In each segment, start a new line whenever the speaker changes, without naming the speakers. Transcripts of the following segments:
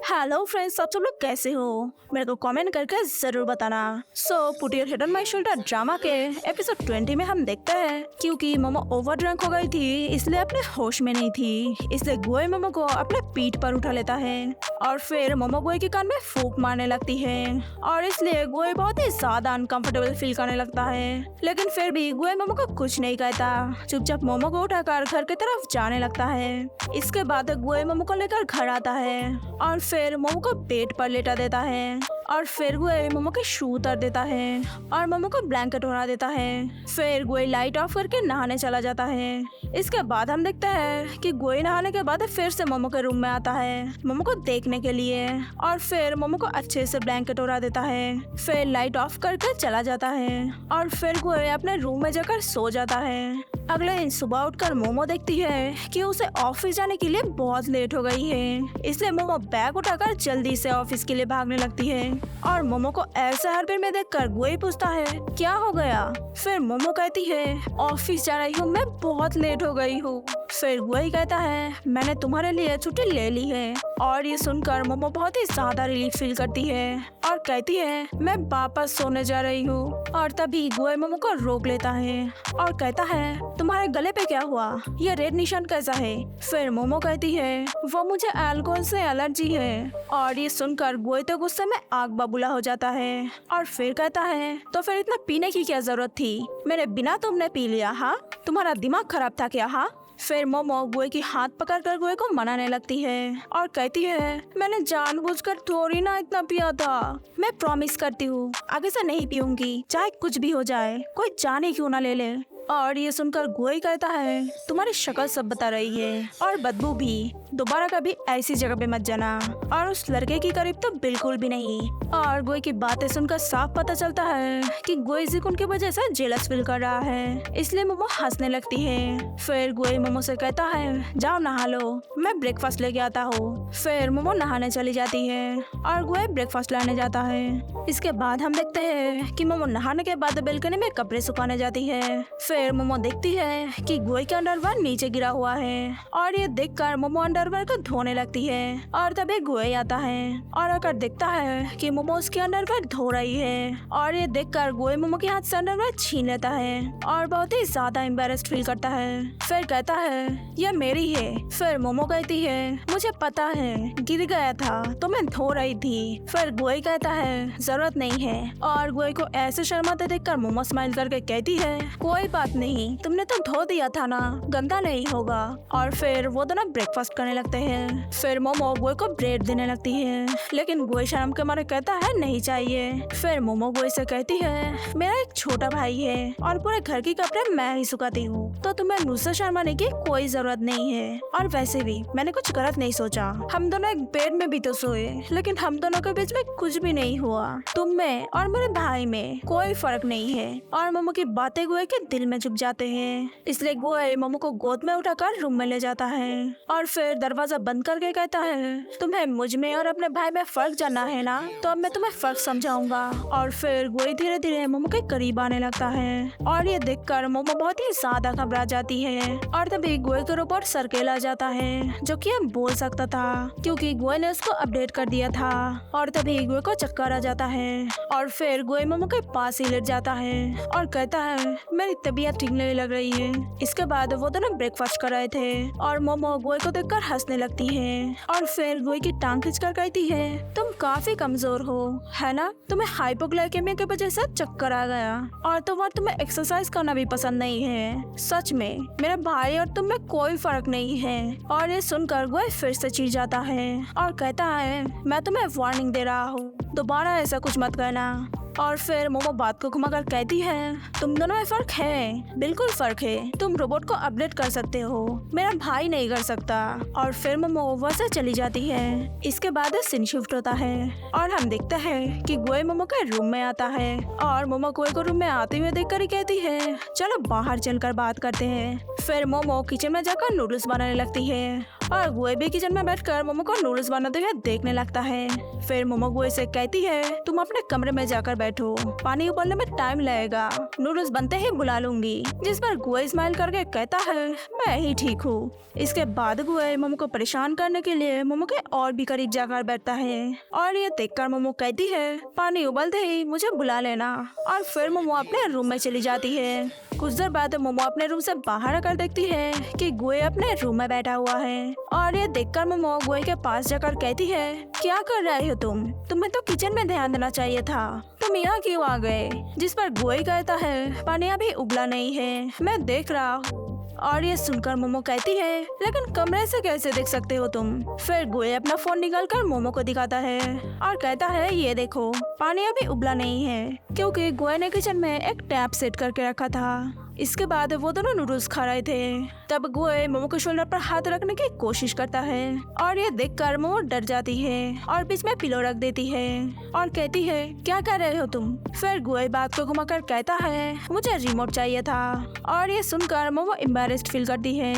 Hello friends, आप सब लोग कैसे हो? मेरे को कमेंट करके जरूर बताना। So put your head on my shoulder drama के एपिसोड 20 में हम देखते हैं क्योंकि मोमो ओवर ड्रंक हो गई थी, इसलिए अपने होश में नहीं थी, इसलिए गोए मोमो को अपने पीठ पर उठा लेता है और फिर मोमो गोए के कान में फूंक मारने लगती है और इसलिए गोए बहुत ही ज्यादा अनकंफर्टेबल फील करने लगता है। लेकिन फिर भी गोए मोमो को कुछ नहीं कहता, चुपचाप मोमो को उठाकर घर की तरफ जाने लगता है। इसके बाद गोए मोमो को लेकर घर आता है और फिर मोमो को बेड पर लेटा देता है और फिर गोए मोमो के शू उतार देता है और मोमो को ब्लैंकेट उड़ा देता है। फिर गोए लाइट ऑफ करके नहाने चला जाता है। इसके बाद हम देखते हैं कि गोए नहाने के बाद फिर से मोमो के रूम में आता है मोमो को देखने के लिए और फिर मोमो को अच्छे से ब्लैंकेट उड़ा देता है। फिर लाइट ऑफ करके चला जाता है और फिर गोए अपने रूम में जाकर सो जाता है। अगले दिन सुबह उठकर मोमो देखती है कि उसे ऑफिस जाने के लिए बहुत लेट हो गई है, इसलिए मोमो बैग उठाकर जल्दी से ऑफिस के लिए भागने लगती है और मोमो को ऐसे हड़बड़ी में देखकर गोई पूछता है क्या हो गया। फिर मोमो कहती है ऑफिस जा रही हूँ, मैं बहुत लेट हो गई हूँ। फिर गोई कहता है मैंने तुम्हारे लिए छुट्टी ले ली है और ये सुनकर मोमो बहुत ही ज्यादा रिलीफ फील करती है और कहती है मैं वापस सोने जा रही हूँ। और तभी गोए मोमो को रोक लेता है और कहता है तुम्हारे गले पे क्या हुआ, ये रेड निशान कैसा है। फिर मोमो कहती है वो मुझे अल्कोहल से एलर्जी है और ये सुनकर गोए तो गुस्से में आग बबूला हो जाता है और फिर कहता है तो फिर इतना पीने की क्या जरूरत थी, मेरे बिना तुमने पी लिया, हाँ तुम्हारा दिमाग खराब था क्या। हाँ फिर मोमो गोए की हाथ पकड़कर गोए को मनाने लगती है और कहती है मैंने जानबूझकर थोड़ी ना इतना पिया था, मैं प्रॉमिस करती हूँ आगे से नहीं पीऊंगी, चाहे कुछ भी हो जाए, कोई जाने क्यों ना ले ले। और ये सुनकर गोई कहता है तुम्हारी शक्ल सब बता रही है और बदबू भी, दोबारा कभी ऐसी जगह पे मत जाना और उस लड़के के करीब तो बिल्कुल भी नहीं। और गोई की बातें सुनकर साफ पता चलता है कि गोई जिकुन की वजह से जेलस फील कर रहा है, इसलिए मोमो हंसने लगती है। फिर गोई मोमो से कहता है जाओ नहा लो, मैं ब्रेकफास्ट लेके आता हूँ। फिर मोमो नहाने चली जाती है और गोई ब्रेकफास्ट लाने जाता है। इसके बाद हम देखते हैं कि मोमो नहाने के बाद बेलकनी में कपड़े सुखाने जाती है। फिर मोमो देखती है कि गोई का अंडरवेयर नीचे गिरा हुआ है और ये देखकर मोमो अंडरवेयर को धोने लगती है और तभी गोई आता है और आकर देखता है कि मोमो उसके अंडरवेयर धो रही है और ये देखकर गोई मोमो के हाथ से अंडरवेयर छीन लेता है और बहुत ही ज्यादा एम्बैरेस्ड फील करता है। फिर कहता है यह मेरी है। फिर मोमो कहती है मुझे पता है, गिर गया था तो मैं धो रही थी। फिर गोई कहता है जरूरत नहीं है और गोई को ऐसे शर्माते देखकर मोमो स्माइल करके कहती है कोई बात नहीं, तुमने तो धो दिया था ना, गंदा नहीं होगा। और फिर वो दोनों ब्रेकफास्ट करने लगते हैं। फिर मोमो गोई को ब्रेड देने लगती है लेकिन गोई शर्म के मारे कहता है नहीं चाहिए। फिर मोमो गोई से कहती है मेरा एक छोटा भाई है और पूरे घर के कपड़े मैं ही सुखाती हूँ, तो तुम्हें मुझसे शर्माने की कोई जरूरत नहीं है। और वैसे भी मैंने कुछ गलत नहीं सोचा, हम दोनों एक बेड में भी तो सोए लेकिन हम दोनों के बीच में कुछ भी नहीं हुआ, तुम में और मेरे भाई में कोई फर्क नहीं है। और मोमो की बातें गोई के दिल में चुप जाते हैं, इसलिए गोई मोमो को गोद में उठाकर रूम में ले जाता है और फिर दरवाजा बंद करके कहता है तुम्हें मुझ में और अपने भाई में फर्क जानना है ना, तो अब मैं तुम्हें फर्क समझाऊंगा। और फिर गोई धीरे धीरे मोमो के करीब आने लगता है और ये देखकर मोमो बहुत ही ज्यादा घबरा जाती है और तभी गोई के ऊपर सर्केल आ जाता है जो कि हम बोल सकता था क्योंकि गोई ने उसको अपडेट कर दिया था। और तभी गोई को चक्कर आ जाता है और फिर गोई मोमो के पास ही लेट जाता है और कहता है मेरी तबीयत ठीक नहीं लग रही है। इसके बाद वो दोनों ब्रेकफास्ट कर रहे थे और मोमो गोई को देखकर हंसने लगती है और फिर गोई की टांग खींचकर कहती है तुम काफी कमजोर हो है ना, तुम्हें हाइपोग्लाइकेमिया की वजह से चक्कर आ गया और तुम्हें एक्सरसाइज करना भी पसंद नहीं है। सच में मेरे भाई और तुम में कोई फर्क नहीं है। और ये सुनकर गोई फिर से चिढ़ जाता है और कहता है मैं तुम्हें वार्निंग दे रहा हूँ, दोबारा ऐसा कुछ मत करना। और फिर मोमो बात को घुमाकर कहती है तुम दोनों में फर्क है, बिल्कुल फर्क है, तुम रोबोट को अपडेट कर सकते हो, मेरा भाई नहीं कर सकता। और फिर मोमो वहाँ से चली जाती है। इसके बाद सीन शिफ्ट होता है और हम देखते हैं कि गोई मोमो के रूम में आता है और मोमो गोई को रूम में आते हुए देखकर ही कहती है चलो बाहर चलकर बात करते हैं। फिर मोमो किचन में जाकर नूडल्स बनाने लगती है और गुए भी किचन में बैठकर मोमो को नूडल्स बनाते हुए देखने लगता है। फिर मोमो गुए से कहती है तुम अपने कमरे में जाकर बैठो, पानी उबलने में टाइम लगेगा, नूडल्स बनते ही बुला लूंगी। जिस पर गुए स्माइल करके कहता है मैं ही ठीक हूँ। इसके बाद गुए मोमो को परेशान करने के लिए मोमो के और भी करीब जाकर बैठता है और ये देखकर मोमो कहती है पानी उबलते ही मुझे बुला लेना। और फिर मोमो अपने रूम में चली जाती है। कुछ देर बाद मोमो अपने रूम से बाहर आकर देखती है कि गुए अपने रूम में बैठा हुआ है और ये देखकर मोमो गुए के पास जाकर कहती है क्या कर रहे हो तुम्हें तो किचन में ध्यान देना चाहिए था, तुम यहाँ क्यों आ गए। जिस पर गुए कहता है पानी अभी उबला नहीं है, मैं देख रहा हूँ। और ये सुनकर मोमो कहती है लेकिन कमरे से कैसे देख सकते हो तुम। फिर गुए अपना फोन निकालकर मोमो को दिखाता है और कहता है ये देखो पानी अभी उबला नहीं है, क्योंकि गुए ने किचन में एक टैप सेट करके रखा था। इसके बाद वो दोनों नूडल्स खा रहे थे। तब गुए मोमो के शोल्डर पर हाथ रखने की कोशिश करता है और ये देखकर मोमो डर जाती है और बीच में पिलो रख देती है और कहती है क्या कर रहे हो तुम। फिर गुए बात को घुमाकर कहता है मुझे रिमोट चाहिए था और ये सुनकर मोमो एम्बैरेस्ड फील करती है।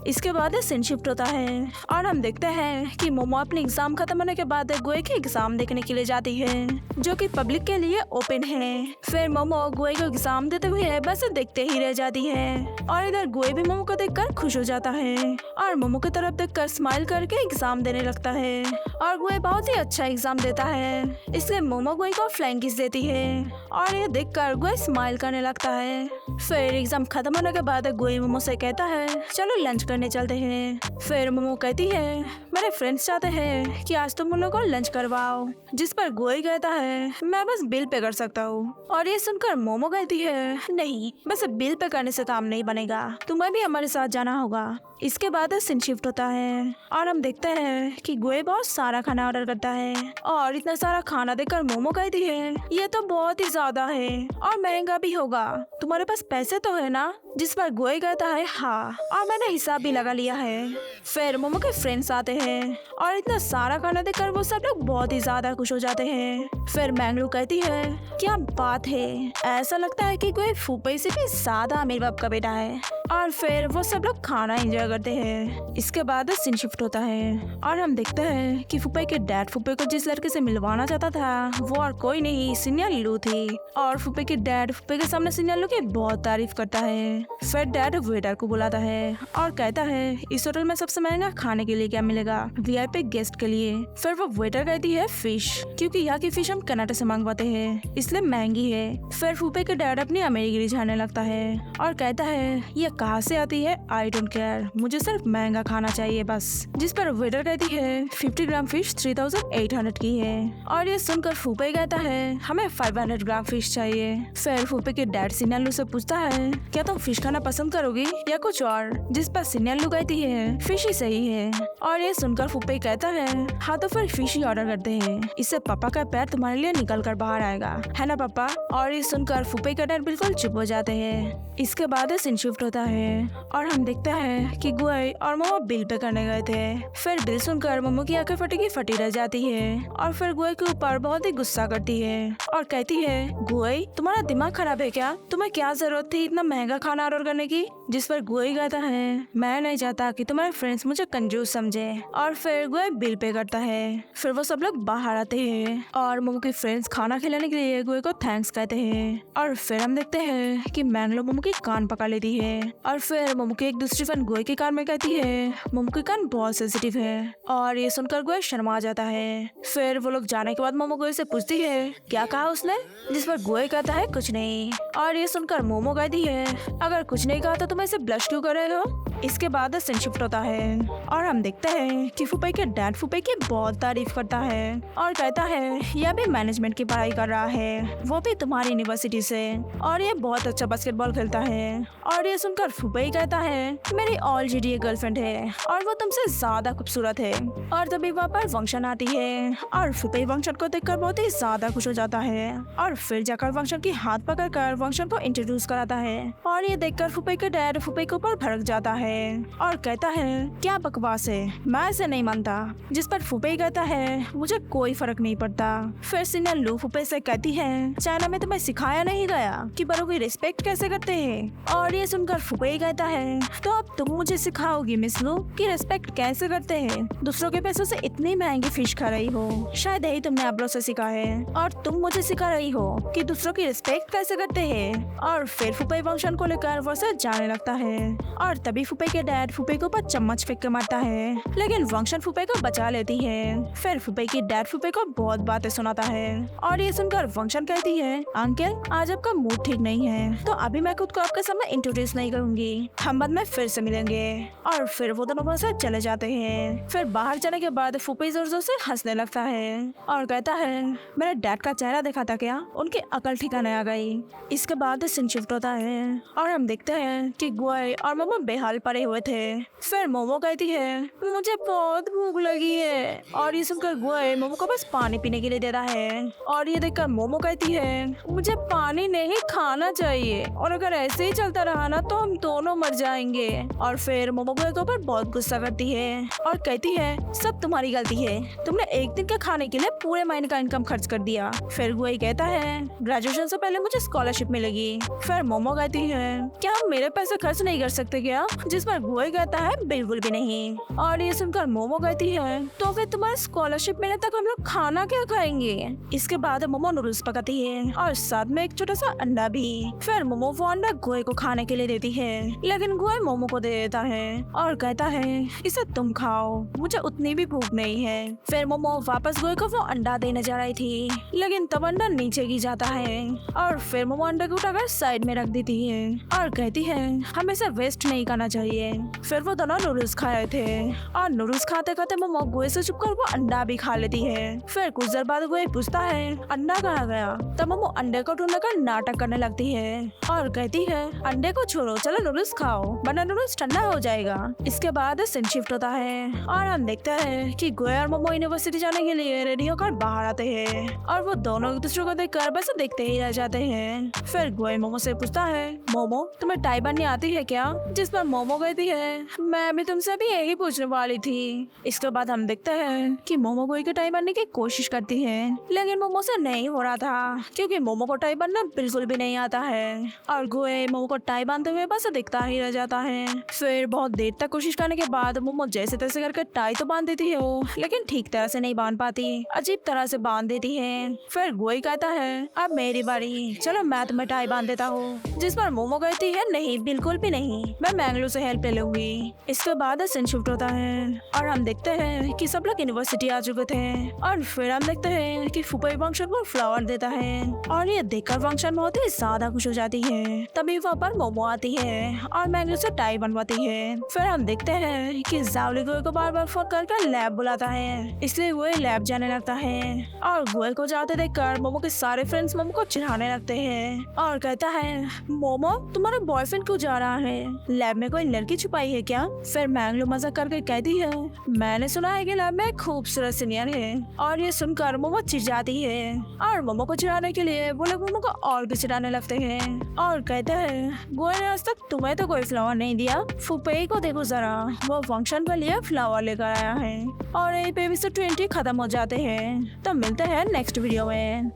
इसके बाद सीन शिफ्ट होता है और हम देखते हैं कि मोमो अपने एग्जाम खत्म होने के बाद गुए के एग्जाम देखने के लिए जाती है जो कि पब्लिक के लिए ओपन है। फिर मोमो गुए को एग्जाम देते हुए बस देखते ही रह जाती है और इधर गुए भी मोमो को देखकर खुश हो जाता है और मोमो की तरफ देखकर स्माइल करके एग्जाम देने लगता है और गुए बहुत ही अच्छा एग्जाम देता है, इसलिए मोमो गुए को फ्लाइंग किस देती है और ये देखकर गुए स्माइल करने लगता है। फिर एग्जाम खत्म होने के बाद गुए मोमो से कहता है चलो लंच करने चलते हैं। फिर मोमो कहती है मेरे फ्रेंड्स चाहते हैं कि आज तुम उन लोगों को लंच करवाओ। जिस पर गुए कहता है मैं बस बिल पे कर सकता हूँ और ये सुनकर मोमो कहती है नहीं, बस बिल पे करने से काम नहीं बनेगा, तुम्हें भी हमारे साथ जाना होगा। इसके बाद सीन शिफ्ट होता है और हम देखते हैं कि गुए बहुत सारा खाना ऑर्डर करता है और इतना सारा खाना देखकर मोमो कहती है ये तो बहुत ही ज्यादा है और महंगा भी होगा, तुम्हारे पास पैसे तो है ना। जिस पर गुए कहता है हाँ, और मैंने हिसाब भी लगा लिया है। फिर मोमो के फ्रेंड्स आते हैं और इतना सारा खाना देखकर वो सब लोग बहुत ही ज्यादा खुश हो जाते हैं। फिर मैंगलू कहती है क्या बात है, ऐसा लगता है कि कोई फूफे से भी ज्यादा अमीर बाप का बेटा है। और फिर वो सब लोग खाना एंजॉय करते हैं। इसके बाद सीन शिफ्ट होता है और हम देखते हैं कि फूफे के डैड फूफे को जिस लड़के से मिलवाना चाहता था वो और कोई नहीं सिनियर लू थी और फूफे के डैड फूफे के सामने सिनियर लू की बहुत तारीफ करता है। फिर डैड वेटर को बुलाता है और कहता है इस होटल में सबसे महंगा खाने के लिए क्या मिलेगा वीआईपी गेस्ट के लिए। फिर वो वेटर कहती है फिश, क्योंकि यहाँ की फिश हम कनाडा से मंगवाते हैं इसलिए महंगी है। फिर फूफे के डैड अपनी अमेरिकी झाड़ने लगता है और कहता है ये कहाँ से आती है, आई डोंट केयर, मुझे सिर्फ महंगा खाना चाहिए बस। जिस पर वेटर कहती है 50 ग्राम फिश 3800 की है और ये सुनकर फूफे कहता है हमें 500 ग्राम फिश चाहिए। फिर फूफे के डैड सिन्यालू से पूछता है क्या तुम फिश खाना पसंद करोगी या कुछ और। जिस पर सिन्यालू कहती है फिश ही सही है और ये सुनकर फूफे कहता है हाँ तो फिर फिश ही ऑर्डर करते हैं, इससे पापा का पैर तुम्हारे लिए निकल कर बाहर आएगा, है ना पापा। और ये सुनकर फूफे के डैड बिल्कुल चुप हो जाते हैं। इसके बाद सीन शिफ्ट होता है और हम देखते हैं कि गुए और मोमो बिल पे करने गए थे। फिर बिल सुनकर मोमो की आंखें फटी की फटी रह जाती है और फिर गुए के ऊपर बहुत ही गुस्सा करती है और कहती है गुए तुम्हारा दिमाग खराब है क्या, तुम्हें क्या जरूरत थी इतना महंगा खाना ऑर्डर करने की। जिस पर गुए कहता है मैं नहीं चाहता कि तुम्हारे फ्रेंड्स मुझे कंजूस समझे। और फिर गुए बिल पे करता है। फिर वो सब लोग बाहर आते हैं और मोमो के फ्रेंड्स खाना खिलाने के लिए गुए को थैंक्स कहते हैं। और फिर हम देखते हैं कि मैंगलो मोमो की कान पकड़ लेती है और फिर मोमो की एक दूसरी फ्रेंड गुए के कान में कहती है मोमो की कान बहुत सेंसिटिव है और ये सुनकर गुए शर्मा जाता है। फिर वो लोग जाने के बाद मोमो गुए से पूछती है क्या कहा उसने। जिस पर गुए कहता है कुछ नहीं और ये सुनकर मोमो कहती है अगर कुछ नहीं कहा तो तुम ऐसे ब्लश क्यों कर रहे हो। इसके बाद सीन शिफ्ट होता है और हम देखते हैं कि फूफे के डैड फूफे की बहुत तारीफ करता है और कहता है यह भी मैनेजमेंट की पढ़ाई कर रहा है, वो भी तुम्हारी यूनिवर्सिटी से, और ये बहुत अच्छा बास्केटबॉल खेलता है। और ये सुनकर फूफे ही कहता है मेरी ऑलरेडी एक गर्लफ्रेंड है और वो तुमसे ज्यादा खूबसूरत है। और तभी वहाँ पर फंक्शन आती है और फूफे फंक्शन को देखकर बहुत ही ज्यादा खुश हो जाता है और फिर जाकर फंक्शन की हाथ पकड़कर फंक्शन को इंट्रोड्यूस कराता है और ये देखकर फूफे के डैड फूफे के ऊपर भड़क जाता है है और कहता है क्या बकवास है, मैं ऐसे नहीं मानता। जिस पर फुपे कहता है मुझे कोई फर्क नहीं पड़ता। फिर सीनियर लू फुपे से कहती है चाइना में तुम्हें सिखाया नहीं गया कि बड़ों की रिस्पेक्ट कैसे करते हैं। और ये सुनकर फुपे कहता है तो अब तुम मुझे सिखाओगी मिस लू कि रिस्पेक्ट कैसे करते हैं। दूसरों के पैसों से इतनी महंगी फिश खा रही हो, शायद यही तुमने आप लोग से सीखा है और तुम मुझे सिखा रही हो कि दूसरों की रिस्पेक्ट कैसे करते हैं। और फिर फुपे फंक्शन को लेकर वो से जाने लगता है और तभी फुपे के डैड फुपे के ऊपर चम्मच फेंक के मारता है, लेकिन फंक्शन फुपे को बचा लेती है। फिर फुपे की डैड फुपे को बहुत बातें सुनाता है और ये सुनकर फंक्शन कहती है अंकल आज आपका मूड ठीक नहीं है तो अभी मैं खुद को आपके सामने इंट्रोड्यूस नहीं करूंगी, हम बाद में फिर से मिलेंगे। और फिर वो दोनों वहाँ से चले जाते हैं। फिर बाहर जाने के बाद फुपे जोर जोर से हंसने लगता है और कहता है मेरे डैड का चेहरा देखा था क्या, उनकी अकल ठिकाने आ गई। इसके बाद सीन शिफ्ट होता है और हम देखते हैं कि गुआई और मोमो बेहाल पड़े हुए थे। फिर मोमो कहती है मुझे बहुत भूख लगी है और ये सुनकर गुआई मोमो को बस पानी पीने के लिए देता है और ये देखकर मोमो कहती है मुझे पानी नहीं खाना चाहिए और अगर ऐसे ही चलता रहा ना तो हम दोनों मर जाएंगे। और फिर मोमो गुआई के ऊपर बहुत गुस्सा करती है और कहती है सब तुम्हारी गलती है, तुमने एक दिन के खाने के लिए पूरे महीने का इनकम खर्च कर दिया। फिर गुआई कहता है ग्रेजुएशन से पहले मुझे स्कॉलरशिप मिलेगी। फिर मोमो कहती है क्या हम मेरे पैसे खर्च नहीं कर सकते क्या, जिस पर गुआई कहता है बिल्कुल भी नहीं। और ये सुनकर मोमो कहती है तो फिर तुम्हारे स्कॉलरशिप मिलने तक हम लोग खाना क्या खाएंगे। इसके बाद मोमो नूडल्स पकाती है और साथ में एक छोटा सा अंडा भी। फिर मोमो वो अंडा गुआई को खाने के लिए देती है, लेकिन गुआई मोमो को दे देता है और कहता है इसे तुम खाओ, मुझे उतनी भी भूख नहीं है। फिर मोमो वापस गुआई को वो अंडा देने जा रही थी, लेकिन तब अंडा नीचे गिर जाता है और फिर मोमो अंडे को उठाकर साइड में रख देती है और कहती है हमें इसे वेस्ट नहीं करना चाहिए। फिर वो दोनों नूडल्स खाए थे और नूडल्स खाते खाते मोमो गुआई से छुपकर वो अंडा भी खा लेती है। फिर कुछ देर बाद गुआई पूछता है अंडा कहाँ गया, तब मोमो अंडे को ढूंढने का नाटक करने लगती है और कहती है अंडे को छोड़ो चलो नूडल्स खाओ वरना नूडल्स ठंडा हो जाएगा। इसके बाद सीन शिफ्ट होता है और हम देखते हैं कि गुआई और मोमो यूनिवर्सिटी जाने के लिए रेडी होकर बाहर आते हैं और वो दोनों एक दूसरे को देखकर बस देखते ही रह जाते हैं। फिर गुआई मोमो से पूछता है मोमो तुम्हें टाई बांधनी आती है क्या, जिस पर मोमो कहती है मैं भी तुमसे भी यही पूछने वाली थी। इसके बाद हम देखते हैं कि मोमो गुआई को टाई बांधने की कोशिश करती है, लेकिन मोमो से नहीं हो रहा था क्योंकि मोमो को टाई बांधना बिल्कुल भी नहीं आता है और गुआई मोमो को टाई बांधते हुए बस दिखता ही रह जाता है। फिर बहुत देर तक कोशिश करने के बाद मोमो जैसे तैसे करके टाई तो बांध देती है वो, लेकिन ठीक तरह से नहीं बांध पाती, अजीब तरह से बांध देती है। फिर गुआई कहता है अब मेरी बारी, चलो मैं तुम्हें टाई बांध देता हूँ, जिस पर मोमो कहती है नहीं बिल्कुल भी नहीं, मैं मैंगलो से हेल्प ले लूंगी। इसके बाद सीन शिफ्ट होता है और हम देखते हैं कि सब लोग यूनिवर्सिटी आ चुके थे और फिर हम देखते हैं कि फुपई फंक्शन को फ्लावर देता है और ये देखकर फंक्शन बहुत ही ज्यादा खुश हो जाती है। तभी वहाँ पर मोमो आती है और मैंगलो से टाई बनवाती है। फिर हम देखते हैं कि जावली गुआई को बार बार फोन करके लैब बुलाता है, इसलिए वो लैब जाने लगता है और गुआई को जाते देखकर मोमो के सारे फ्रेंड्स मोमो को चिढ़ाने लगते हैं और कहता है मोमो तुम्हारा बॉयफ्रेंड क्यों जा रहा है, लैब में कोई लड़की छुपाई है क्या। फिर मैंगलो मजाक करके कहती है मैंने सुना है कि लैब में खूबसूरत सीनियर है और ये सुनकर मोमो चिढ़ जाती है और मोमो को चिढ़ाने के लिए वो लोग मोमो को और भी चिढ़ाने लगते हैं और कहते हैं गुआई ने आज तक तुम्हें तो कोई फ्लावर नहीं दिया, फुपई को देखो जरा वो फंक्शन के लिए फ्लावर लेकर आया है। और एपिसोड 20 खत्म हो जाते हैं, तो मिलते हैं नेक्स्ट वीडियो में।